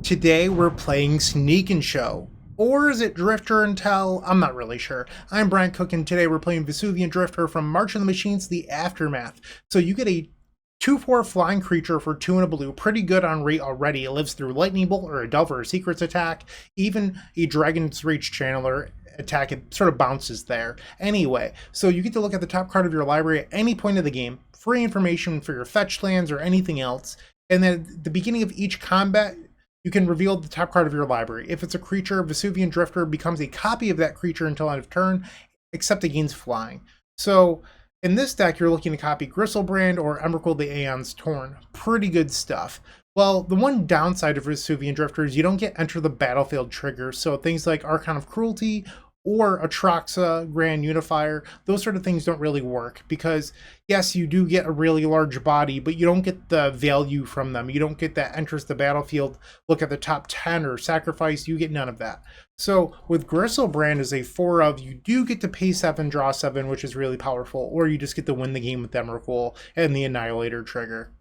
Today we're playing Sneak and Show. Or is it Drifter and Tell? I'm not really sure. I'm Bryant Cook and today we're playing Vesuvan Drifter from March of the Machines, The Aftermath. So you get a 2/4 flying creature for 2 and a blue. Pretty good on rate already. It lives through Lightning Bolt or a Delver or Secrets attack. Even a Dragon's Reach Channeler attack, it sort of bounces there. Anyway, so you get to look at the top card of your library at any point of the game. Free information for your fetch lands or anything else. And then at the beginning of each combat, you can reveal the top card of your library. If it's a creature, Vesuvan Drifter becomes a copy of that creature until end of turn, except it gains flying. So in this deck, you're looking to copy Griselbrand or Emrakul the Aeons Torn. Pretty good stuff. Well, the one downside of Vesuvan Drifter is you don't get enter the battlefield triggers. So things like Archon of Cruelty or Atraxa, Grand Unifier, those sort of things don't really work because, yes, you do get a really large body, but you don't get the value from them. You don't get that enters the battlefield, look at the top 10 or sacrifice, you get none of that. So with Griselbrand as a 4 of, you do get to pay 7, draw 7, which is really powerful, or you just get to win the game with Emrakul and the Annihilator trigger.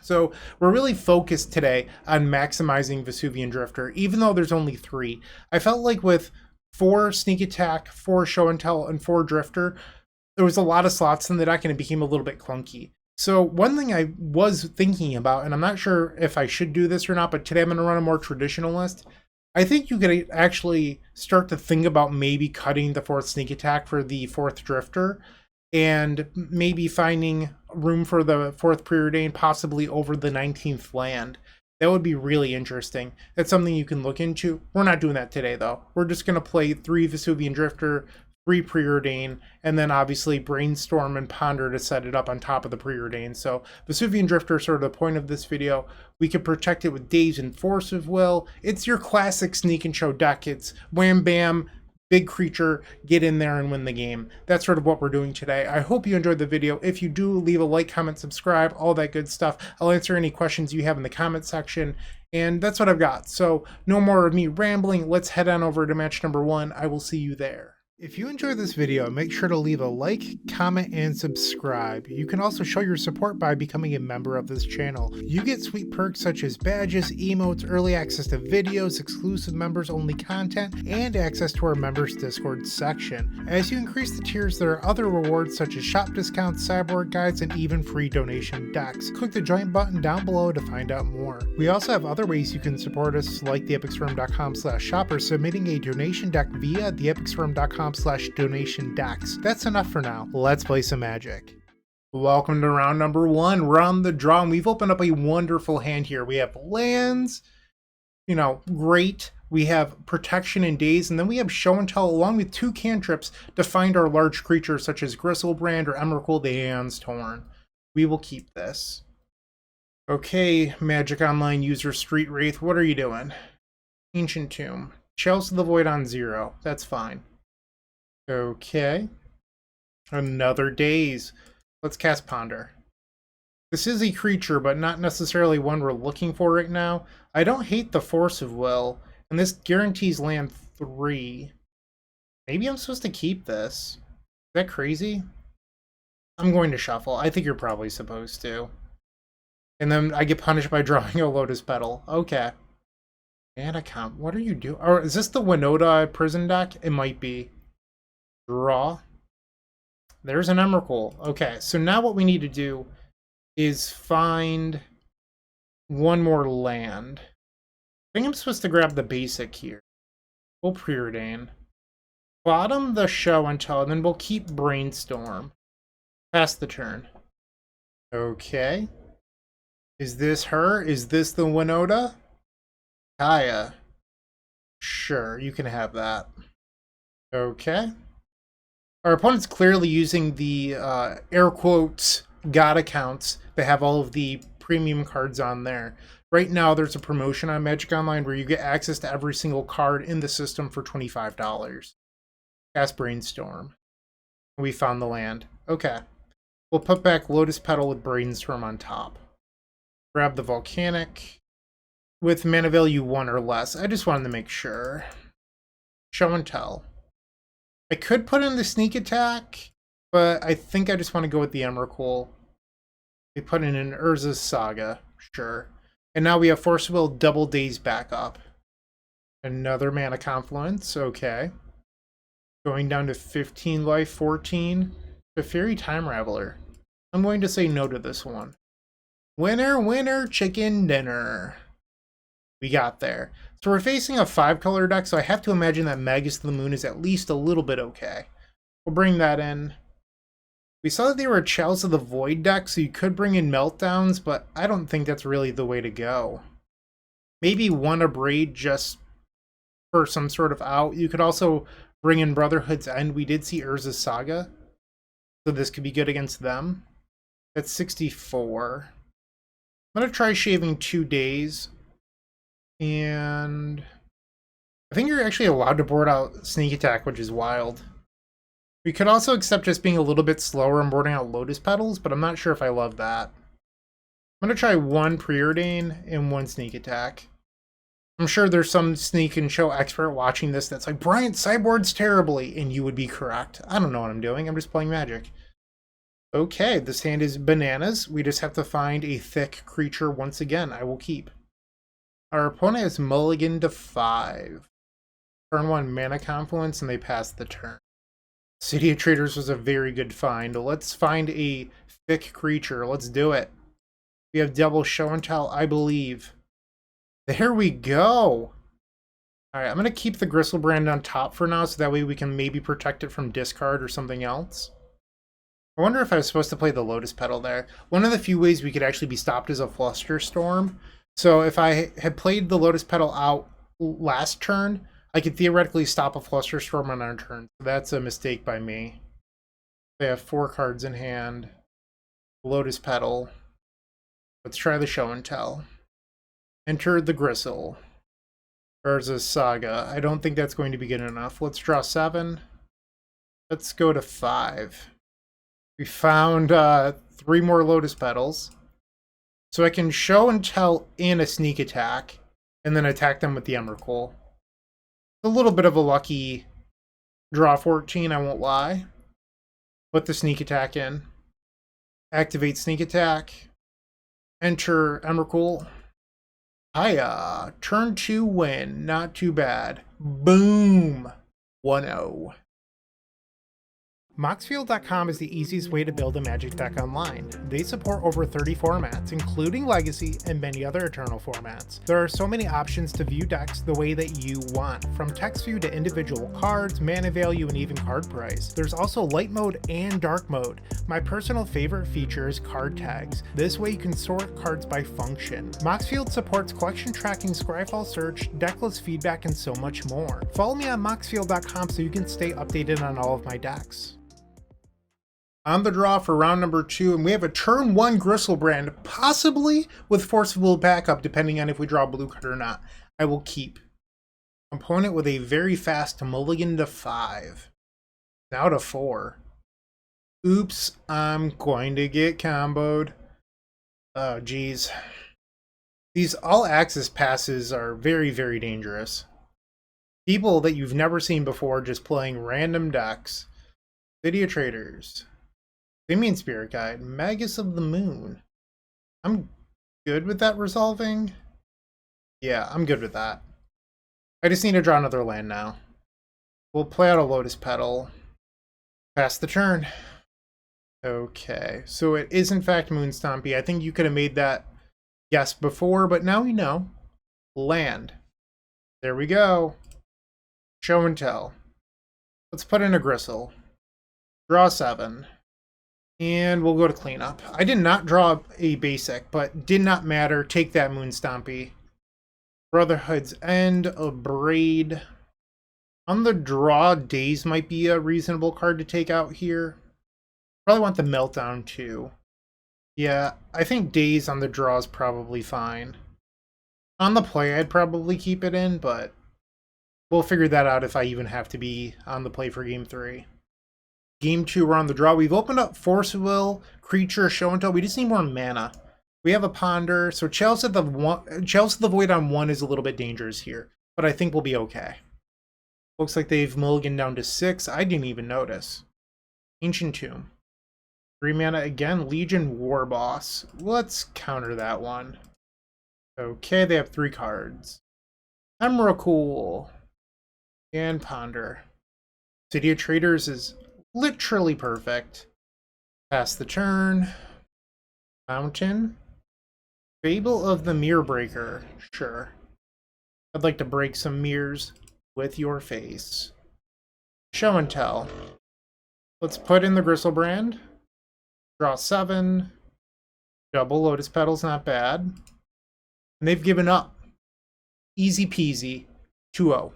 So we're really focused today on maximizing Vesuvan Drifter, even though there's only 3. I felt like with 4 Sneak Attack, 4 Show and Tell, and 4 Drifter, there was a lot of slots in the deck and it became a little bit clunky. So one thing I was thinking about, and I'm not sure if I should do this or not, but today I'm going to run a more traditional list. I think you could actually start to think about maybe cutting the 4th Sneak Attack for the 4th Drifter, and maybe finding room for the 4th Preordain, possibly over the 19th land. That would be really interesting. That's something you can look into. We're not doing that today, though. We're just going to play 3 Vesuvan Drifter, 3 Preordain, and then obviously Brainstorm and Ponder to set it up on top of the Preordain. So Vesuvan Drifter is sort of the point of this video. We can protect it with Daze and Force of Will. It's your classic Sneak and Show deck. It's wham bam, big creature, get in there and win the game. That's sort of what we're doing today. I hope you enjoyed the video. If you do, leave a like, comment, subscribe, all that good stuff. I'll answer any questions you have in the comment section. And that's what I've got. So no more of me rambling. Let's head on over to match number 1. I will see you there. If you enjoyed this video, make sure to leave a like, comment, and subscribe. You can also show your support by becoming a member of this channel. You get sweet perks such as badges, emotes, early access to videos, exclusive members-only content, and access to our members Discord section. As you increase the tiers, there are other rewards such as shop discounts, cyborg guides, and even free donation decks. Click the join button down below to find out more. We also have other ways you can support us, like theepicstorm.com/shop or submitting a donation deck via theepicstorm.com/donation decks. That's enough for now. Let's play some Magic. Welcome to round number 1. We're on the draw, and we've opened up a wonderful hand here. We have lands, great. We have protection and Daze, and then we have Show and Tell along with 2 cantrips to find our large creatures such as Griselbrand or Emrakul the Aeons Torn. We will keep this. Okay, Magic Online user Street Wraith, what are you doing? Ancient Tomb. Chalice of the Void on 0. That's fine. Okay. Another Daze. Let's cast Ponder. This is a creature, but not necessarily one we're looking for right now. I don't hate the Force of Will, and this guarantees land 3. Maybe I'm supposed to keep this. Is that crazy? I'm going to shuffle. I think you're probably supposed to. And then I get punished by drawing a Lotus Petal. Okay. And account. What are you doing? Or is this the Winota prison deck? It might be. Draw. There's an Emrakul. Okay, so now what we need to do is find one more land. I think I'm supposed to grab the basic here. We'll Preordain. Bottom the Show and Tell, and then we'll keep Brainstorm. Pass the turn. Okay. Is this her? Is this the Winota? Kaya. Sure, you can have that. Okay. Our opponent's clearly using the air quotes God accounts that have all of the premium cards on there. Right now, there's a promotion on Magic Online where you get access to every single card in the system for $25. Cast Brainstorm. We found the land. Okay. We'll put back Lotus Petal with Brainstorm on top. Grab the Volcanic with mana value 1 or less. I just wanted to make sure. Show and Tell. I could put in the Sneak Attack, but I think I just want to go with the Emrakul. We put in an Urza's Saga. Sure. And now we have Force of Will double days back up. Another Mana Confluence, okay. Going down to 15 life, 14. The Fairy Time Raveler. I'm going to say no to this one. Winner, winner, chicken dinner. We got there. So we're facing a 5-color deck, so I have to imagine that Magus of the Moon is at least a little bit okay. We'll bring that in. We saw that they were a Chalice of the Void deck, so you could bring in Meltdowns, but I don't think that's really the way to go. Maybe one Abrade just for some sort of out. You could also bring in Brotherhood's End. We did see Urza's Saga, so this could be good against them. That's 64. I'm going to try shaving 2 days. And I think you're actually allowed to board out Sneak Attack, which is wild. We could also accept just being a little bit slower and boarding out Lotus Petals, but I'm not sure if I love that. I'm going to try 1 Preordain and 1 Sneak Attack. I'm sure there's some Sneak and Show expert watching this that's like, Bryant sideboards terribly, and you would be correct. I don't know what I'm doing. I'm just playing Magic. Okay, this hand is bananas. We just have to find a thick creature once again. I will keep. Our opponent has mulligan to 5. Turn 1 Mana Confluence, and they pass the turn. City of Traders was a very good find. Let's find a thick creature. Let's do it. We have double Show and Tell, I believe. There we go. Alright, I'm going to keep the Griselbrand on top for now, so that way we can maybe protect it from discard or something else. I wonder if I was supposed to play the Lotus Petal there. One of the few ways we could actually be stopped is a Flusterstorm. So if I had played the Lotus Petal out last turn, I could theoretically stop a Flusterstorm on our turn. So that's a mistake by me. They have 4 cards in hand. Lotus Petal. Let's try the Show and Tell. Enter the Gristle. Urza's Saga. I don't think that's going to be good enough. Let's draw 7. Let's go to 5. We found 3 more Lotus Petals. So I can Show and Tell in a Sneak Attack, and then attack them with the Emrakul. A little bit of a lucky draw 14, I won't lie. Put the Sneak Attack in. Activate Sneak Attack. Enter Emrakul. Hiya! Turn 2 win. Not too bad. Boom! 1-0. Moxfield.com is the easiest way to build a Magic deck online. They support over 30 formats, including Legacy and many other Eternal formats. There are so many options to view decks the way that you want, from text view to individual cards, mana value, and even card price. There's also light mode and dark mode. My personal favorite feature is card tags. This way you can sort cards by function. Moxfield supports collection tracking, Scryfall search, decklist feedback, and so much more. Follow me on Moxfield.com so you can stay updated on all of my decks. On the draw for round number 2, and we have a turn 1 Griselbrand, possibly with Force of Will backup, depending on if we draw a blue card or not. I will keep. Opponent with a very fast mulligan to 5. Now to 4. Oops, I'm going to get comboed. Oh, geez. These all-access passes are very, very dangerous. People that you've never seen before just playing random decks. City of Traders. Simian Spirit Guide, Magus of the Moon. I'm good with that resolving. Yeah, I'm good with that. I just need to draw another land now. We'll play out a Lotus Petal. Pass the turn. Okay, so it is in fact Moonstompy. I think you could have made that guess before, but now we know. Land. There we go. Show and Tell. Let's put in a Gristle. Draw 7. And we'll go to cleanup. I did not draw a basic, but did not matter. Take that, Moonstompy. Brotherhood's End, a Braid. On the draw, Daze might be a reasonable card to take out here. Probably want the Meltdown too. Yeah, I think Daze on the draw is probably fine. On the play, I'd probably keep it in, but we'll figure that out if I even have to be on the play for Game 3. Game 2, we're on the draw. We've opened up Force of Will, Creature, Show and Tell. We just need more mana. We have a Ponder, so Chalice of the Void on 1 is a little bit dangerous here, but I think we'll be okay. Looks like they've mulliganed down to 6. I didn't even notice. Ancient Tomb. 3 mana again. Legion War Boss. Let's counter that one. Okay, they have 3 cards. Emrakul and Ponder. City of Traders is literally perfect. Pass the turn. Mountain. Fable of the Mirror Breaker. Sure. I'd like to break some mirrors with your face. Show and tell. Let's put in the Griselbrand. Draw 7. Double Lotus Petal's not bad. And they've given up. Easy peasy. 2-0.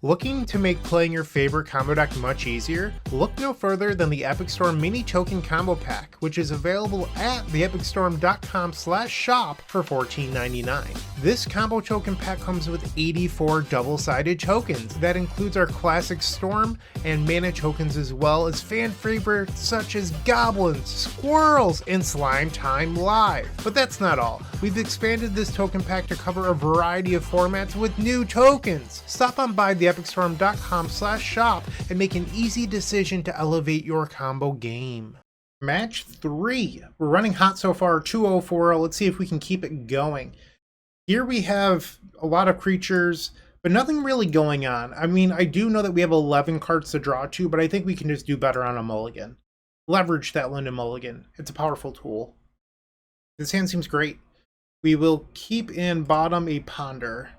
Looking to make playing your favorite combo deck much easier? Look no further than the Epic Storm Mini Token Combo Pack, which is available at theepicstorm.com/shop for $14.99. This combo token pack comes with 84 double-sided tokens. That includes our classic Storm and mana tokens, as well as fan favorites such as Goblins, Squirrels, and Slime Time Live. But that's not all. We've expanded this token pack to cover a variety of formats with new tokens. Stop on by theepicstorm.com/shop and make an easy decision to elevate your combo game. Match 3. We're running hot so far, 2-0, 4-0. Let's see if we can keep it going. Here we have a lot of creatures, but nothing really going on. I mean, I do know that we have 11 cards to draw to, but I think we can just do better on a mulligan. Leverage that Linden mulligan. It's a powerful tool. This hand seems great. We will keep in bottom a Ponder.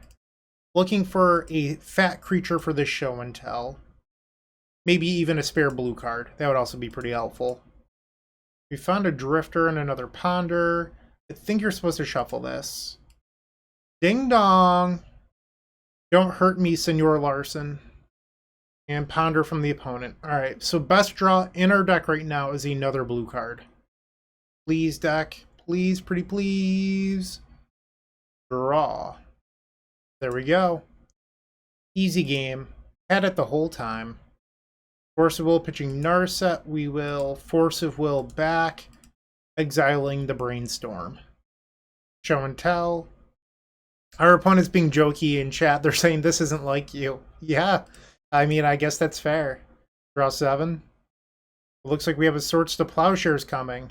Looking for a fat creature for this show and tell. Maybe even a spare blue card. That would also be pretty helpful. We found a Drifter and another Ponder. I think you're supposed to shuffle this. Ding dong! Don't hurt me, Senor Larson. And Ponder from the opponent. Alright, so best draw in our deck right now is another blue card. Please, deck. Please, pretty please. Draw. There we go. Easy game. Had it the whole time. Force of Will pitching Narset. We will Force of Will back. Exiling the Brainstorm. Show and tell. Our opponent's being jokey in chat. They're saying this isn't like you. Yeah. I mean, I guess that's fair. Draw 7. It looks like we have a Swords to Plowshares coming.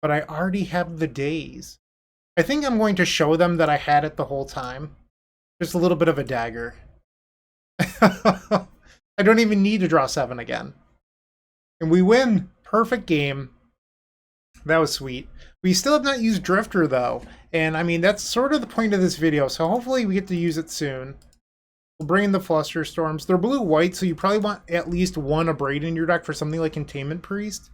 But I already have the days. I think I'm going to show them that I had it the whole time. Just a little bit of a dagger. I don't even need to draw 7 again. And we win. Perfect game. That was sweet. We still have not used Drifter, though. And, I mean, that's sort of the point of this video. So hopefully we get to use it soon. We'll bring in the Flusterstorms. They're blue-white, so you probably want at least one Abrade in your deck for something like Containment Priest.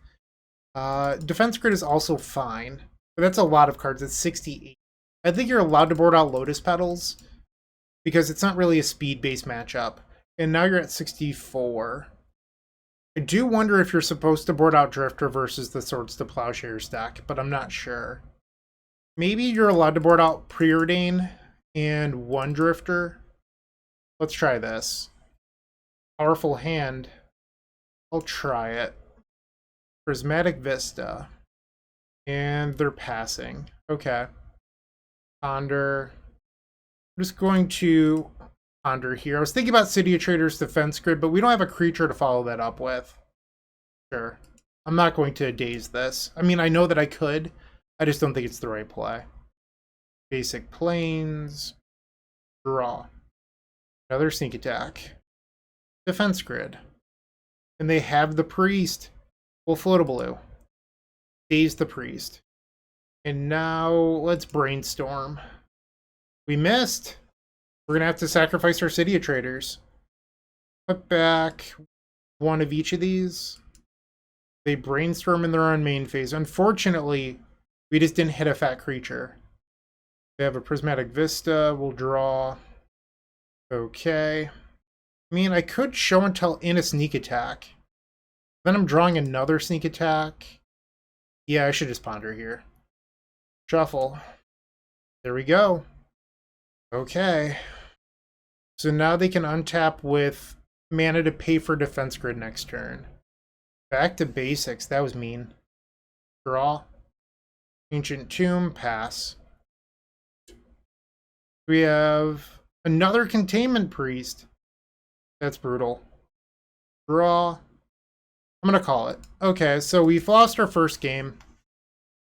Defense Grid is also fine. But that's a lot of cards. It's 68. I think you're allowed to board out Lotus Petals, because it's not really a speed-based matchup. And now you're at 64. I do wonder if you're supposed to board out Drifter versus the Swords to Plowshares deck, but I'm not sure. Maybe you're allowed to board out Preordain and one Drifter. Let's try this. Powerful hand. I'll try it. Prismatic Vista. And they're passing. Okay. Ponder. I'm just going to Ponder here. I was thinking about City of Traders Defense Grid, but we don't have a creature to follow that up with. Sure. I'm not going to daze this. I mean, I know that I could. I just don't think it's the right play. Basic Plains. Draw. Another Sneak Attack. Defense Grid. And they have the Priest. We'll float a blue. Daze the Priest. And now let's Brainstorm. We missed. We're going to have to sacrifice our City of Traders. Put back one of each of these. They Brainstorm in their own main phase. Unfortunately, we just didn't hit a fat creature. They have a Prismatic Vista. We'll draw. Okay. I mean, I could show and tell in a Sneak Attack. Then I'm drawing another Sneak Attack. Yeah, I should just Ponder here. Shuffle. There we go. Okay. So now they can untap with mana to pay for Defense Grid next turn. Back to basics. That was mean. Draw. Ancient Tomb. Pass. We have another Containment Priest. That's brutal. Draw. I'm going to call it. Okay, so we've lost our first game.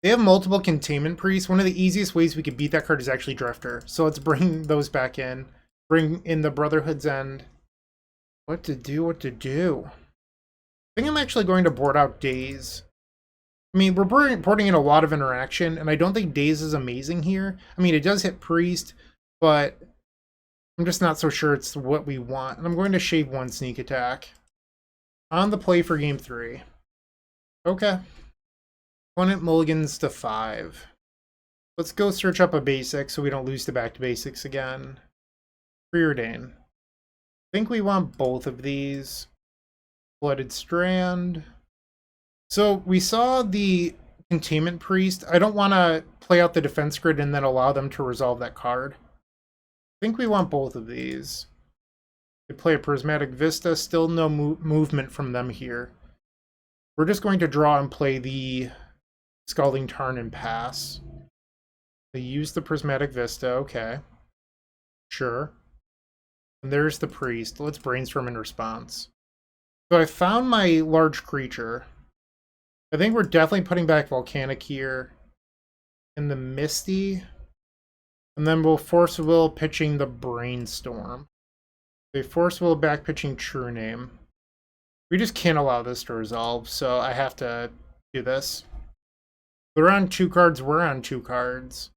They have multiple containment priests. One of the easiest ways we could beat that card is actually Drifter. So let's bring those back in. Bring in the Brotherhood's End. What to do, what to do. I think I'm actually going to board out Daze. I mean, we're boarding in a lot of interaction, and I don't think Daze is amazing here. I mean, it does hit Priest, but I'm just not so sure it's what we want. And I'm going to shave one sneak attack. On the play for game 3. Okay. Opponent mulligans to 5. Let's go search up a basic so we don't lose to back to basics again. Preordain. I think we want both of these. Blooded Strand. So we saw the Containment Priest. I don't want to play out the defense grid and then allow them to resolve that card. I think we want both of these. They play a Prismatic Vista. Still no movement from them here. We're just going to draw and play the Scalding Tarn and pass. They use the Prismatic Vista. Okay. Sure. And there's the Priest. Let's Brainstorm in response. So I found my large creature. I think we're definitely putting back Volcanic here. In the Misty. And then we'll Force Will pitching the Brainstorm. They Force Will back pitching True Name. We just can't allow this to resolve, so I have to do this. They're on 2 cards, we're on 2 cards.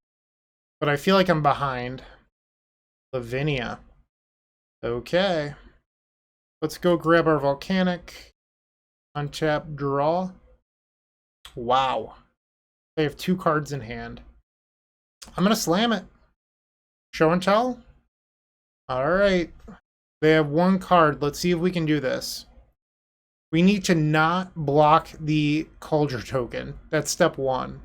But I feel like I'm behind. Lavinia. Okay. Let's go grab our Volcanic. Untap, draw. Wow. They have 2 cards in hand. I'm going to slam it. Show and tell? Alright. They have 1 card. Let's see if we can do this. We need to not block the Cauldron token. That's step 1.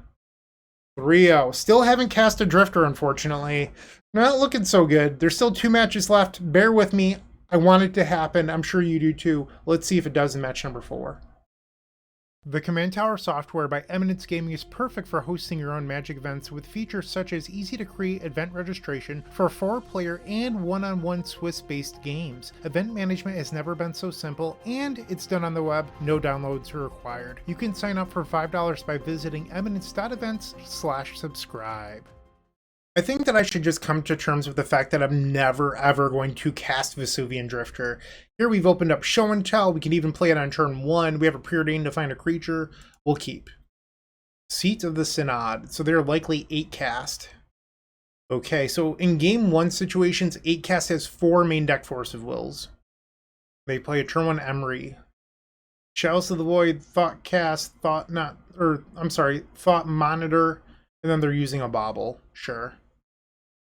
3-0. Still haven't cast a Drifter, unfortunately. Not looking so good. There's still 2 matches left. Bear with me. I want it to happen. I'm sure you do too. Let's see if it does in match number 4. The Command Tower software by Eminence Gaming is perfect for hosting your own Magic events with features such as easy-to-create event registration for 4-player and one-on-one Swiss-based games. Event management has never been so simple, and it's done on the web. No downloads are required. You can sign up for $5 by visiting eminence.events/subscribe. I think that I should just come to terms with the fact that I'm never ever going to cast Vesuvan Drifter. Here we've opened up Show and Tell. We can even play it on turn 1. We have a Preordain to find a creature. We'll keep. Seat of the Synod. So they're likely 8 cast. Okay, so in game 1 situations, 8 cast has 4 main deck Force of Wills. They play a turn 1 Emry. Chalice of the Void, Thought Cast, Thought Monitor, and then they're using a Bauble. Sure.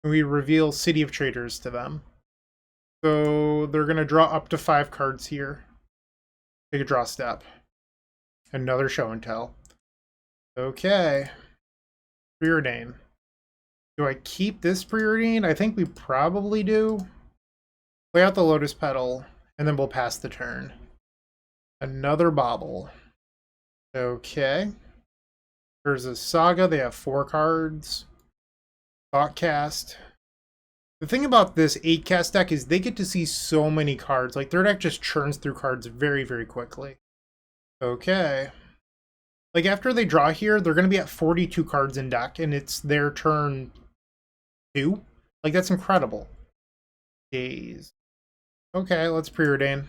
We reveal City of Traders to them. So they're going to draw up to 5 cards here. Take a draw step. Another Show and Tell. Okay. Preordain. Do I keep this Preordain? I think we probably do. Play out the Lotus Petal, and then we'll pass the turn. Another Bauble. Okay. There's a Saga. They have 4 cards. Thoughtcast. The thing about this 8 cast deck is they get to see so many cards. Like, their deck just churns through cards very, very quickly. Okay. Like, after they draw here, they're going to be at 42 cards in deck, and it's their turn 2. Like, that's incredible. Days. Okay, let's Preordain.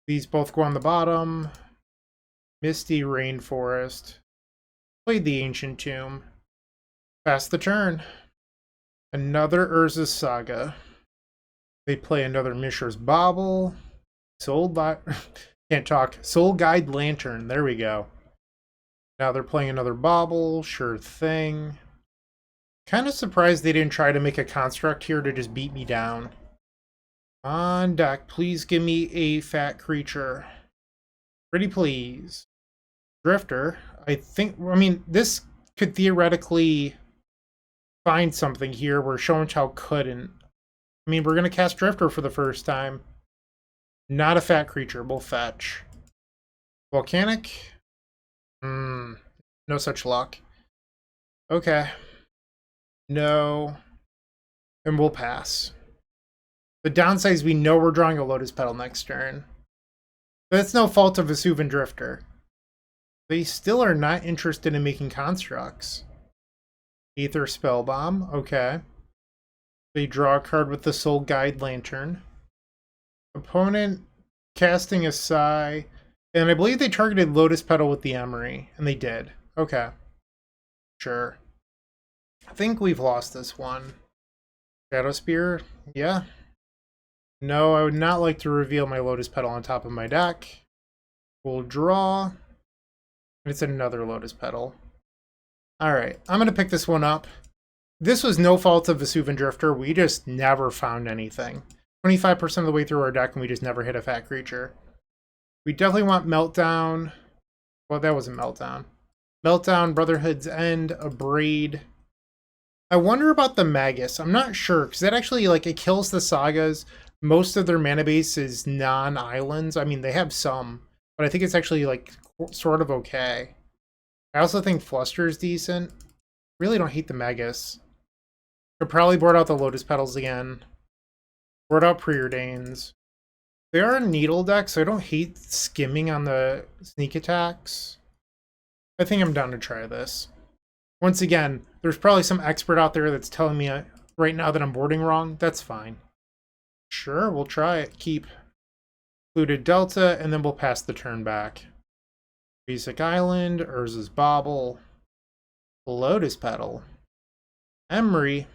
These both go on the bottom. Misty Rainforest. Played the Ancient Tomb. Pass the turn. Another Urza's Saga. They play another Mishra's Bauble. Can't talk. Soul Guide Lantern. There we go. Now they're playing another Bauble. Sure thing. Kind of surprised they didn't try to make a construct here to just beat me down. On deck, please give me a fat creature. Pretty please. Drifter. I mean, this could theoretically find something here where Show and Tell couldn't. I mean, we're going to cast Drifter for the first time. Not a fat creature. We'll fetch. Volcanic? No such luck. Okay. No. And we'll pass. The downside is we know we're drawing a Lotus Petal next turn. But it's no fault of Vesuvan Drifter. They still are not interested in making constructs. Aether Spellbomb, okay. They draw a card with the Soul Guide Lantern. Opponent casting a Sigh. And I believe they targeted Lotus Petal with the Emery, and they did. Okay. Sure. I think we've lost this one. Shadow Spear? Yeah. No, I would not like to reveal my Lotus Petal on top of my deck. We'll draw. It's another Lotus Petal. Alright, I'm going to pick this one up. This was no fault of Vesuvan Drifter. We just never found anything. 25% of the way through our deck and we just never hit a fat creature. We definitely want Meltdown. Well, that wasn't Meltdown. Meltdown, Brotherhood's End, a Braid. I wonder about the Magus. I'm not sure, because that actually, like, it kills the Sagas. Most of their mana base is non-islands. I mean, they have some, but I think it's actually, like, sort of okay. I also think Fluster is decent. Really don't hate the Magus. Could probably board out the Lotus Petals again. Board out Preordains. They are a Needle deck, so I don't hate skimming on the sneak attacks. I think I'm down to try this. Once again, there's probably some expert out there that's telling me right now that I'm boarding wrong. That's fine. Sure, we'll try it. Keep Fluted Delta, and then we'll pass the turn back. Basic Island, Urza's Bauble, Lotus Petal, Emery.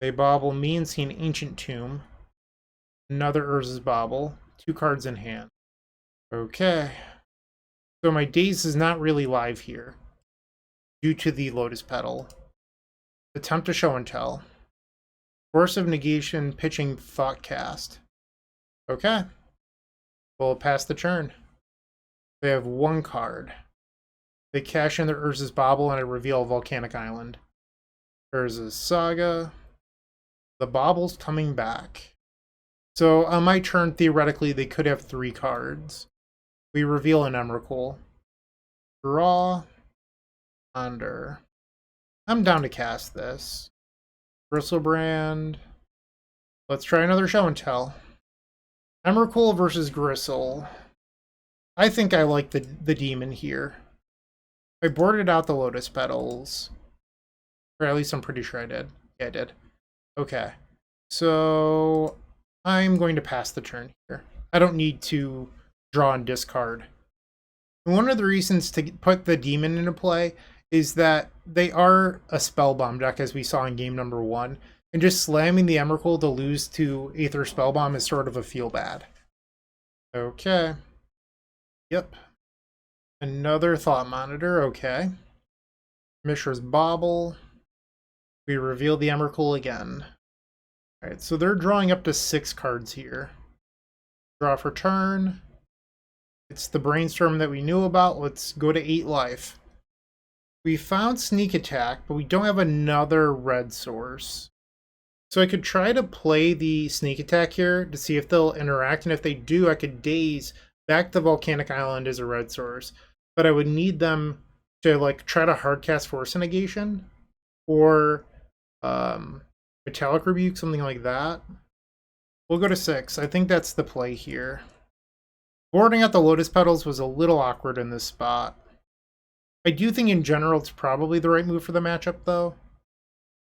They bauble me and see an Ancient Tomb. Another Urza's Bauble. 2 cards in hand. Okay. So my Daze is not really live here due to the Lotus Petal. Attempt to Show and Tell. Force of Negation, pitching Thoughtcast. Okay. We'll pass the turn. They have 1 card. They cash in their Urza's Bauble and I reveal Volcanic Island. Urza's Saga. The Bauble's coming back. So on my turn, theoretically, they could have 3 cards. We reveal an Emrakul. Draw. Under. I'm down to cast this. Griselbrand. Let's try another Show and Tell. Emrakul versus Grisel. I think I like the demon here. I boarded out the Lotus Petals. Or at least I'm pretty sure I did. Yeah, I did. Okay. So I'm going to pass the turn here. I don't need to draw and discard. And one of the reasons to put the demon into play is that they are a Spellbomb deck, as we saw in game number 1. And just slamming the Emrakul to lose to Aether Spellbomb is sort of a feel bad. Okay. Yep. Another Thought Monitor, okay. Mishra's Bauble. We reveal the Emrakul again. Alright, so they're drawing up to 6 cards here. Draw for turn. It's the Brainstorm that we knew about. Let's go to 8 life. We found Sneak Attack, but we don't have another red source. So I could try to play the Sneak Attack here to see if they'll interact, and if they do, I could Daze back to Volcanic Island as a red source. But I would need them to like try to hardcast Force Negation or Metallic Rebuke, something like that. We'll go to 6. I think that's the play here. Boarding out the Lotus Petals was a little awkward in this spot. I do think in general it's probably the right move for the matchup, though.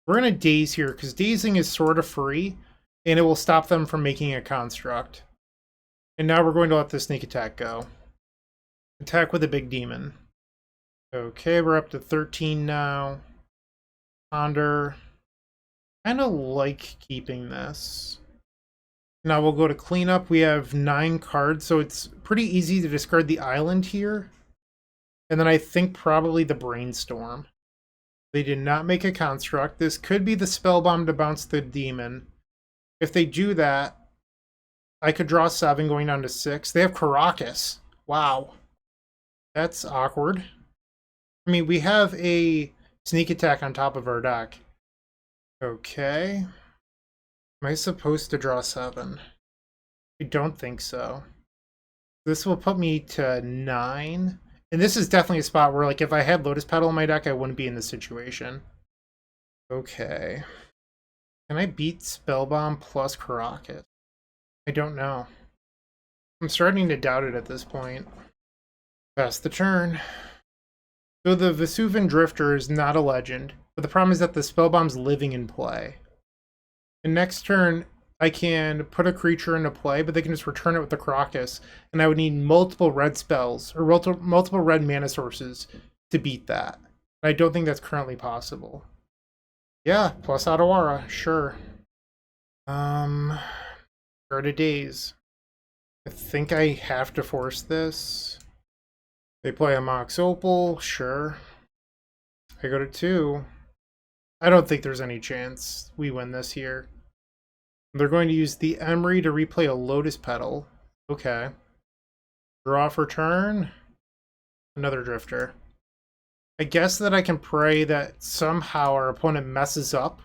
We're going to Daze here, because dazing is sort of free, and it will stop them from making a construct. And now we're going to let the Sneak Attack go. Attack with a big demon. Okay, we're up to 13 now. Ponder. Kind of like keeping this. Now we'll go to cleanup. We have 9 cards, so it's pretty easy to discard the island here. And then I think probably the Brainstorm. They did not make a construct. This could be the Spellbomb to bounce the demon. If they do that, I could draw 7 going down to 6. They have Karakas. Wow. That's awkward. I mean, we have a Sneak Attack on top of our deck. Okay. Am I supposed to draw 7? I don't think so. This will put me to 9. And this is definitely a spot where, like, if I had Lotus Petal in my deck, I wouldn't be in this situation. Okay. Can I beat Spellbomb plus Karakas? I don't know. I'm starting to doubt it at this point. Pass the turn. So the Vesuvan Drifter is not a legend, but the problem is that the Spellbomb's living in play. And next turn, I can put a creature into play, but they can just return it with the Crocus, and I would need multiple red spells, or multiple red mana sources to beat that. I don't think that's currently possible. Yeah, plus Adawara, sure. Guard of Days. I think I have to force this. They play a Mox Opal, sure. I go to 2. I don't think there's any chance we win this here. They're going to use the Emery to replay a Lotus Petal. Okay. Draw for turn. Another Drifter. I guess that I can pray that somehow our opponent messes up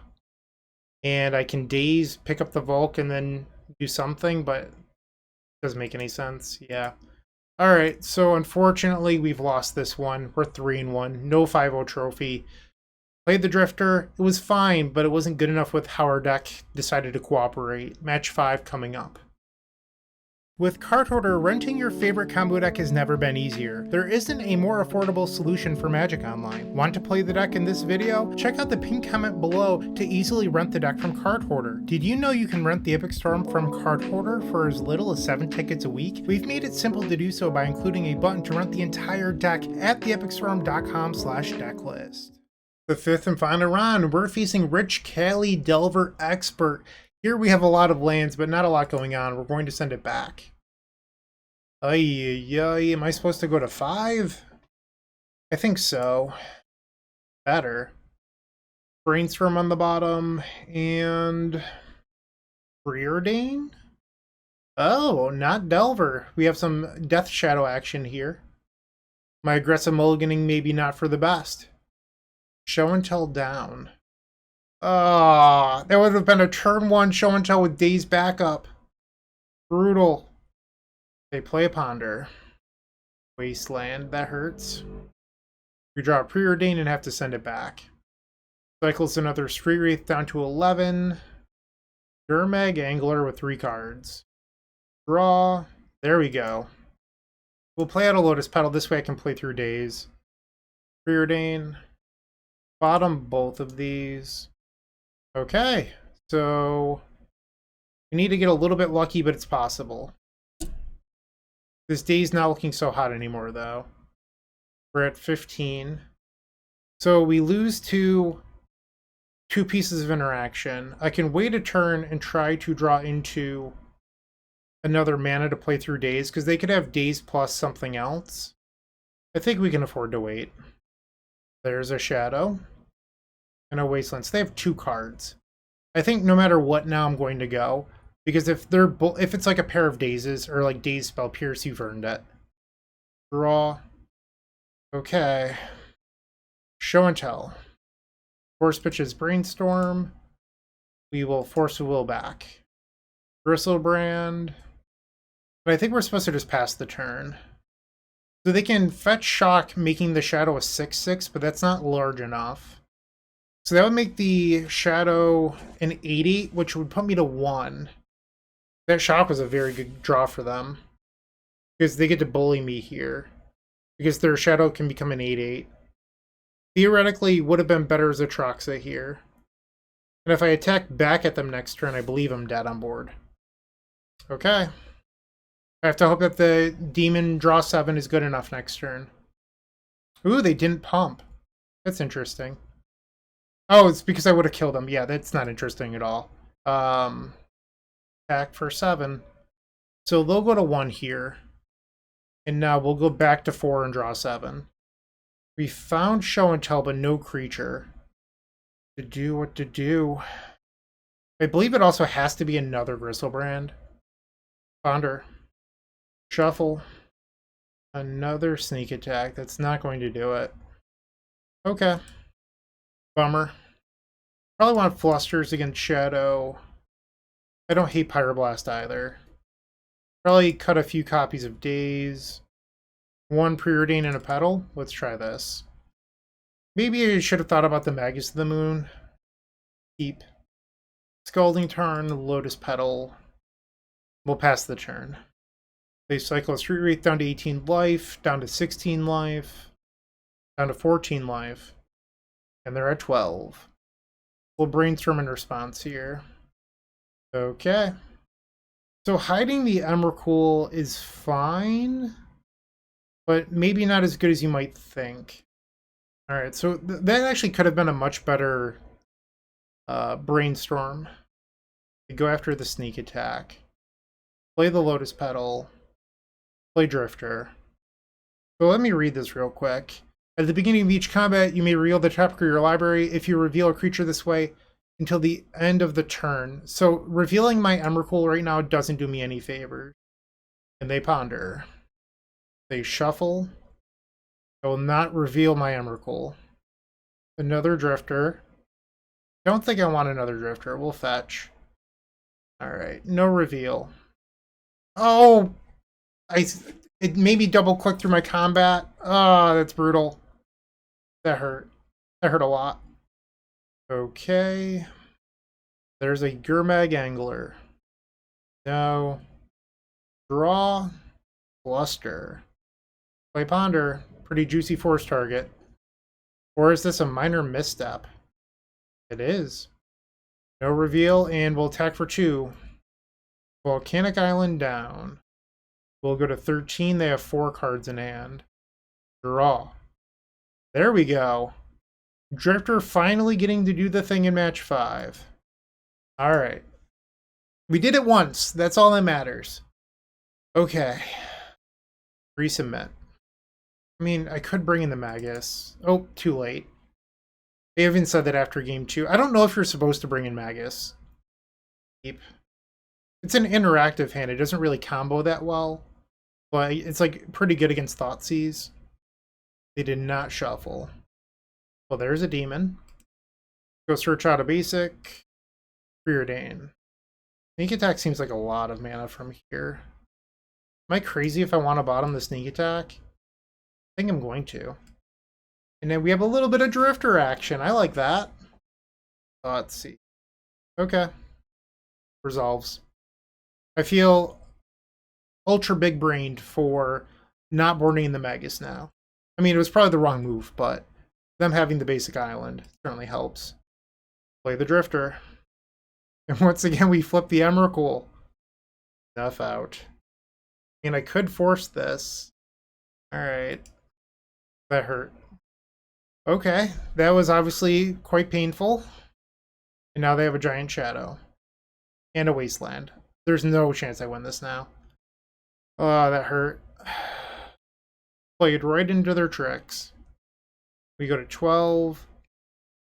and I can daze, pick up the Volk, and then do something, but it doesn't make any sense. Yeah. Alright, so unfortunately we've lost this one. We're 3-1. No 5-0 trophy. Played the Drifter. It was fine, but it wasn't good enough with how our deck decided to cooperate. Match 5 coming up. With Card Hoarder, renting your favorite combo deck has never been easier. There isn't a more affordable solution for Magic Online. Want to play the deck in this video? Check out the pinned comment below to easily rent the deck from Card Hoarder. Did you know you can rent the Epic Storm from Card Hoarder for as little as 7 tickets a week? We've made it simple to do so by including a button to rent the entire deck at theepicstorm.com/decklist. The fifth and final round, we're facing Rich Cali Delver Expert. Here we have a lot of lands, but not a lot going on. We're going to send it back. Am I supposed to go to 5? I think so. Better. Brainstorm on the bottom, and Preordain? Oh, not Delver. We have some Death Shadow action here. My aggressive mulliganing maybe not for the best. Show and tell down. Ah, that would have been a turn 1 show and tell with Days backup. Brutal. They play a Ponder. Wasteland, that hurts. We draw a Preordain and have to send it back. Cycles another Street Wraith down to 11. Durmag Angler with 3 cards. Draw. There we go. We'll play out a Lotus Petal. This way I can play through Days. Preordain. Bottom both of these. Okay, so we need to get a little bit lucky, but it's possible. This day's not looking so hot anymore, though. We're at 15. So we lose to 2 pieces of interaction. I can wait a turn and try to draw into another mana to play through Days, because they could have Days plus something else. I think we can afford to wait. There's a Shadow and a Wasteland. So they have 2 cards. I think no matter what now I'm going to go, because if it's like a pair of Dazes or like Daze Spell Pierce, you've earned it. Draw. Okay. Show and tell. Force pitches Brainstorm. We will force a will back. Griselbrand. But I think we're supposed to just pass the turn. So they can fetch Shock, making the Shadow a 6/6, but that's not large enough. So that would make the Shadow an 8/8, which would put me to 1. That Shock was a very good draw for them, because they get to bully me here, because their Shadow can become an 8/8. Theoretically, would have been better as a Troxa here. And if I attack back at them next turn, I believe I'm dead on board. Okay. I have to hope that the Demon draw 7 is good enough next turn. Ooh, they didn't pump. That's interesting. Oh, it's because I would have killed them. Yeah, that's not interesting at all. Attack for 7. So they'll go to 1 here. And now we'll go back to 4 and draw 7. We found Show and Tell, but no creature. To do what to do. I believe it also has to be another Griselbrand. Ponder. Shuffle. Another sneak attack. That's not going to do it. Okay. Bummer. Probably want Flusters against Shadow. I don't hate Pyroblast either. Probably cut a few copies of Daze. 1 Preordain and a Petal. Let's try this. Maybe I should have thought about the Magus of the Moon. Keep. Scalding Tarn, Lotus Petal. We'll pass the turn. They cycle a Street Wraith down to 18 life, down to 16 life, down to 14 life, and they're at 12. We'll brainstorm in response here. Okay. So hiding the Emrakul is fine, but maybe not as good as you might think. Alright, so that actually could have been a much better brainstorm. You go after the sneak attack, play the Lotus Petal, play Drifter. So let me read this real quick. At the beginning of each combat, you may reveal the top of your library. If you reveal a creature this way, until the end of the turn. So revealing my Emrakul right now doesn't do me any favors. And they ponder. They shuffle. I will not reveal my Emrakul. Another Drifter. Don't think I want another Drifter. We'll fetch. Alright, no reveal. Oh! It made me double click through my combat. Oh, that's brutal. That hurt. That hurt a lot. Okay. There's a Gurmag Angler. No. Draw. Cluster. Play Ponder. Pretty juicy force target. Or is this a minor misstep? It is. No reveal, and we'll attack for 2. Volcanic Island down. We'll go to 13. They have 4 cards in hand. Draw. There we go. Drifter finally getting to do the thing in match 5. Alright. We did it once. That's all that matters. Okay. Resubmit. I mean, I could bring in the Magus. Oh, too late. They even said that after game 2. I don't know if you're supposed to bring in Magus. It's an interactive hand. It doesn't really combo that well. But it's like pretty good against Thoughtseize. They did not shuffle. Well, there's a demon. Go search out a basic. Preordain. Sneak attack seems like a lot of mana from here. Am I crazy if I want to bottom the sneak attack? I think I'm going to. And then we have a little bit of Drifter action. I like that. Let's see. Okay. Resolves. I feel ultra big brained for not boarding in the Magus now. I mean, it was probably the wrong move, but them having the basic island certainly helps. Play the Drifter. And once again, we flip the Emrakul. Enough out. And I could force this. Alright. That hurt. Okay. That was obviously quite painful. And now they have a Giant Shadow. And a Wasteland. There's no chance I win this now. Oh, that hurt. Played right into their tricks. We go to 12.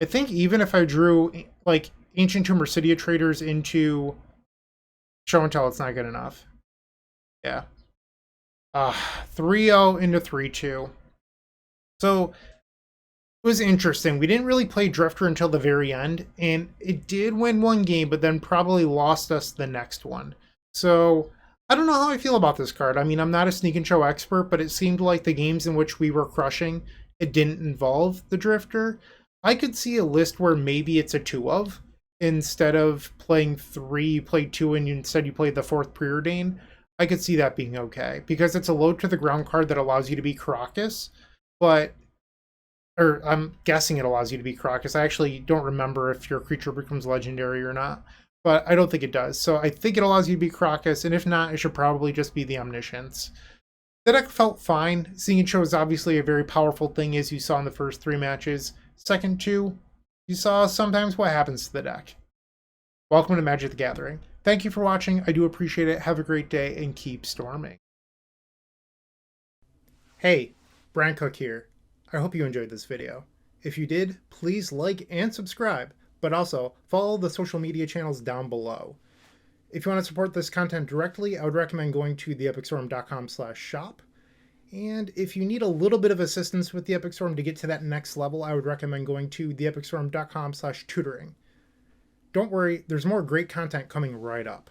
I think even if I drew, like, Ancient Tomb Residia traders into Show and Tell, it's not good enough. Yeah. 3-0 into 3-2. So, it was interesting. We didn't really play Drifter until the very end, and it did win one game, but then probably lost us the next one. So, I don't know how I feel about this card. I mean, I'm not a Sneak and Show expert, but it seemed like the games in which we were crushing, it didn't involve the Drifter. I could see a list where maybe it's a 2 of. Instead of playing 3, you played 2, and instead you played the 4th Preordain. I could see that being okay, because it's a low to the ground card that allows you to be Crocus, but, or I'm guessing it allows you to be Crocus. I actually don't remember if your creature becomes legendary or not, but I don't think it does. So I think it allows you to be Crocus, and if not, it should probably just be the Omniscience. The deck felt fine. Seeing it show is obviously a very powerful thing, as you saw in the first 3 matches. Second 2, you saw sometimes what happens to the deck. Welcome to Magic the Gathering. Thank you for watching. I do appreciate it. Have a great day and keep storming. Hey, Bryant Cook here. I hope you enjoyed this video. If you did, please like and subscribe, but also follow the social media channels down below. If you want to support this content directly, I would recommend going to theepicstorm.com/shop. And if you need a little bit of assistance with the Epic Storm to get to that next level, I would recommend going to theepicstorm.com/tutoring. Don't worry, there's more great content coming right up.